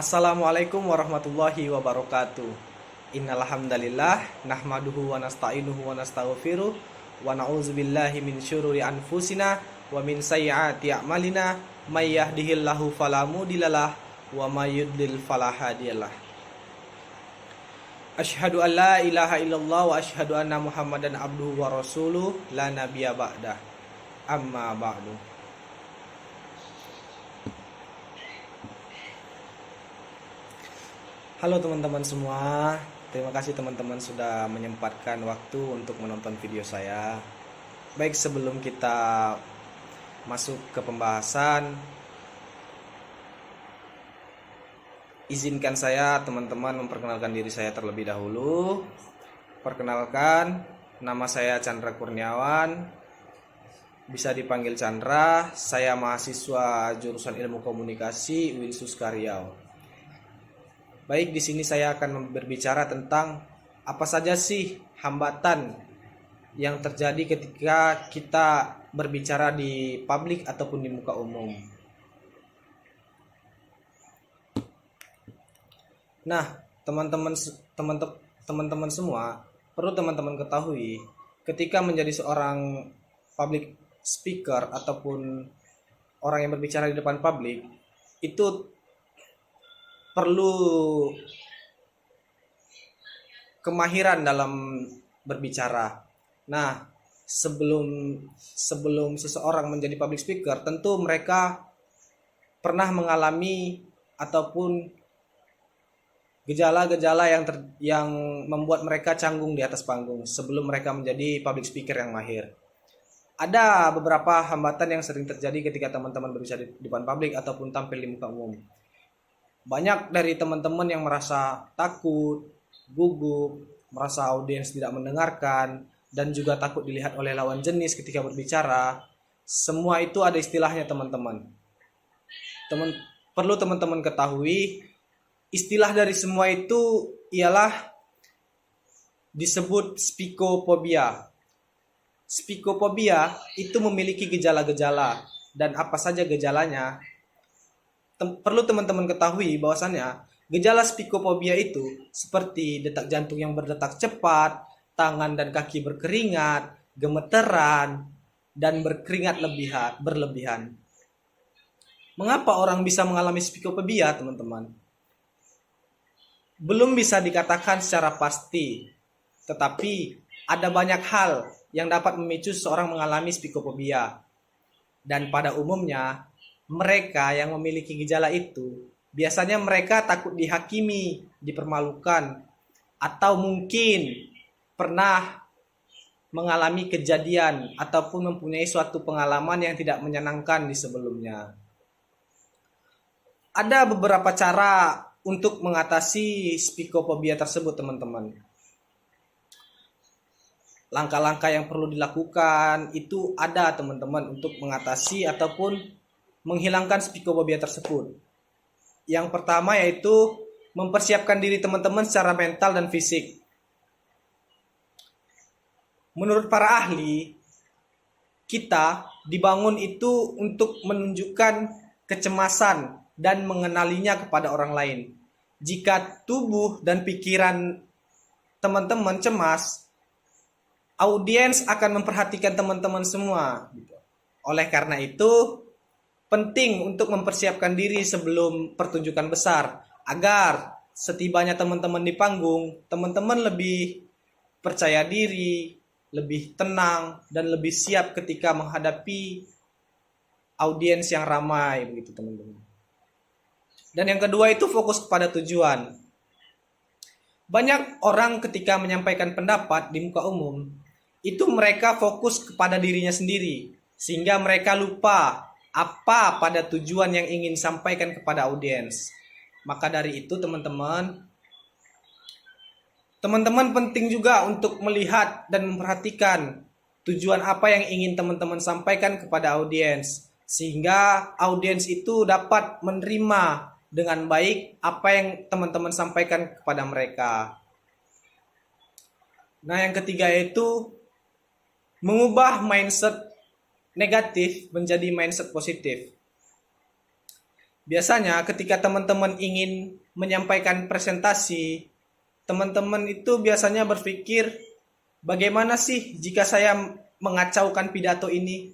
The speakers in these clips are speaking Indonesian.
Assalamualaikum warahmatullahi wabarakatuh. Innal hamdalillah nahmaduhu wa nasta'inuhu wa nastaghfiruh wa na'udzubillahi min syururi anfusina wa min sayyiati a'malina may yahdihillahu fala mudhillalah wa may yudlil fala hadiyalah. Asyhadu an la ilaha illallah wa asyhadu anna Muhammadan abduhu wa rasuluh la nabiyya ba'dah. Amma ba'du. Halo teman-teman semua, terima kasih teman-teman sudah menyempatkan waktu untuk menonton video saya. Baik, sebelum kita masuk ke pembahasan, izinkan saya teman-teman memperkenalkan diri saya terlebih dahulu. Perkenalkan, nama saya Chandra Kurniawan, bisa dipanggil Chandra. Saya mahasiswa jurusan Ilmu Komunikasi UIN Suska Riau. Baik, di sini saya akan berbicara tentang apa saja sih hambatan yang terjadi ketika kita berbicara di publik ataupun di muka umum. Nah, teman-teman semua, perlu teman-teman ketahui, ketika menjadi seorang public speaker ataupun orang yang berbicara di depan publik, itu perlu kemahiran dalam berbicara. Nah, sebelum seseorang menjadi public speaker, tentu mereka pernah mengalami ataupun gejala-gejala yang membuat mereka canggung di atas panggung sebelum mereka menjadi public speaker yang mahir. Ada beberapa hambatan yang sering terjadi ketika teman-teman berbicara di depan publik ataupun tampil di muka umum. Banyak dari teman-teman yang merasa takut, gugup, merasa audiens tidak mendengarkan, dan juga takut dilihat oleh lawan jenis ketika berbicara. Semua itu ada istilahnya teman-teman. Perlu teman-teman ketahui, istilah dari semua itu ialah disebut spikophobia. Spikophobia itu memiliki gejala-gejala, dan apa saja gejalanya? Perlu teman-teman ketahui bahwasannya gejala spikophobia itu seperti detak jantung yang berdetak cepat, tangan dan kaki berkeringat, gemeteran, dan berkeringat berlebihan. Mengapa orang bisa mengalami spikophobia, teman-teman? Belum bisa dikatakan secara pasti, tetapi ada banyak hal yang dapat memicu seseorang mengalami spikophobia. Dan pada umumnya, mereka yang memiliki gejala itu, biasanya mereka takut dihakimi, dipermalukan, atau mungkin pernah mengalami kejadian ataupun mempunyai suatu pengalaman yang tidak menyenangkan di sebelumnya. Ada beberapa cara untuk mengatasi spikophobia tersebut, teman-teman. Langkah-langkah yang perlu dilakukan itu ada, teman-teman, untuk mengatasi ataupun menghilangkan spikophobia tersebut. Yang pertama yaitu mempersiapkan diri teman-teman secara mental dan fisik. Menurut para ahli, kita dibangun itu untuk menunjukkan kecemasan dan mengenalinya kepada orang lain. Jika tubuh dan pikiran teman-teman cemas, audiens akan memperhatikan teman-teman semua. Oleh karena itu, penting untuk mempersiapkan diri sebelum pertunjukan besar, agar setibanya teman-teman di panggung, teman-teman lebih percaya diri, lebih tenang, dan lebih siap ketika menghadapi audiens yang ramai, begitu teman-teman. Dan yang kedua itu fokus kepada tujuan. Banyak orang ketika menyampaikan pendapat di muka umum, itu mereka fokus kepada dirinya sendiri, sehingga mereka lupa apa pada tujuan yang ingin disampaikan kepada audiens. Maka dari itu teman-teman penting juga untuk melihat dan memperhatikan tujuan apa yang ingin teman-teman sampaikan kepada audiens, sehingga audiens itu dapat menerima dengan baik apa yang teman-teman sampaikan kepada mereka. Nah, yang ketiga itu mengubah mindset negatif menjadi mindset positif. Biasanya ketika teman-teman ingin menyampaikan presentasi, teman-teman itu biasanya berpikir, bagaimana sih jika saya mengacaukan pidato ini?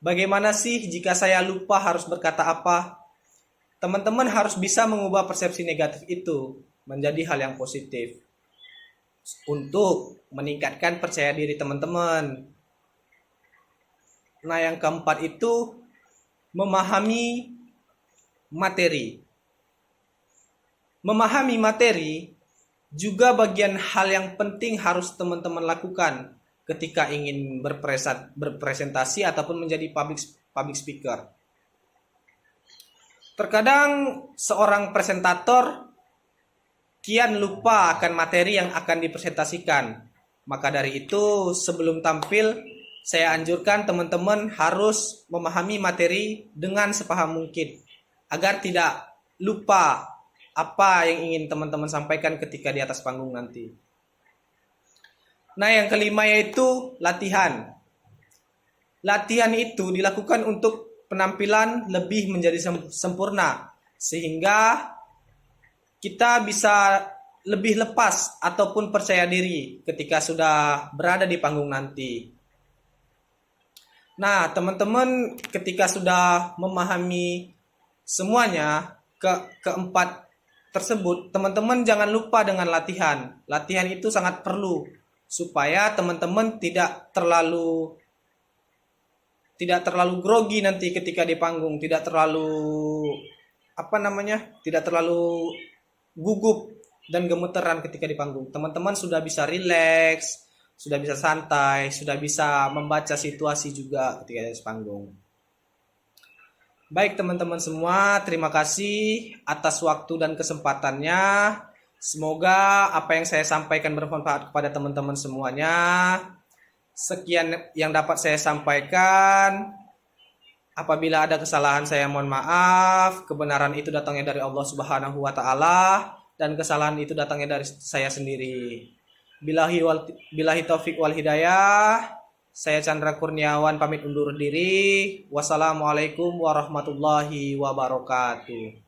Bagaimana sih jika saya lupa harus berkata apa? Teman-teman harus bisa mengubah persepsi negatif itu menjadi hal yang positif untuk meningkatkan percaya diri teman-teman. Nah, yang keempat itu memahami materi. Memahami materi juga bagian hal yang penting harus teman-teman lakukan ketika ingin berpresentasi ataupun menjadi public speaker. Terkadang seorang presentator kian lupa akan materi yang akan dipresentasikan. Maka dari itu, sebelum tampil, saya anjurkan teman-teman harus memahami materi dengan sepaham mungkin, agar tidak lupa apa yang ingin teman-teman sampaikan ketika di atas panggung nanti. Nah, yang kelima yaitu latihan. Latihan itu dilakukan untuk penampilan lebih menjadi sempurna, sehingga kita bisa lebih lepas ataupun percaya diri ketika sudah berada di panggung nanti. Nah, teman-teman ketika sudah memahami semuanya, keempat tersebut, teman-teman jangan lupa dengan latihan. Latihan itu sangat perlu supaya teman-teman tidak terlalu grogi nanti ketika di panggung, tidak terlalu tidak terlalu gugup dan gemeteran ketika di panggung. Teman-teman sudah bisa rileks, sudah bisa santai, sudah bisa membaca situasi juga ketika di panggung. Baik teman-teman semua, terima kasih atas waktu dan kesempatannya. Semoga apa yang saya sampaikan bermanfaat kepada teman-teman semuanya. Sekian yang dapat saya sampaikan. Apabila ada kesalahan saya mohon maaf. Kebenaran itu datangnya dari Allah Subhanahu wa taala dan kesalahan itu datangnya dari saya sendiri. Billahi taufik wal hidayah. Saya Chandra Kurniawan pamit undur diri. Wassalamualaikum warahmatullahi wabarakatuh.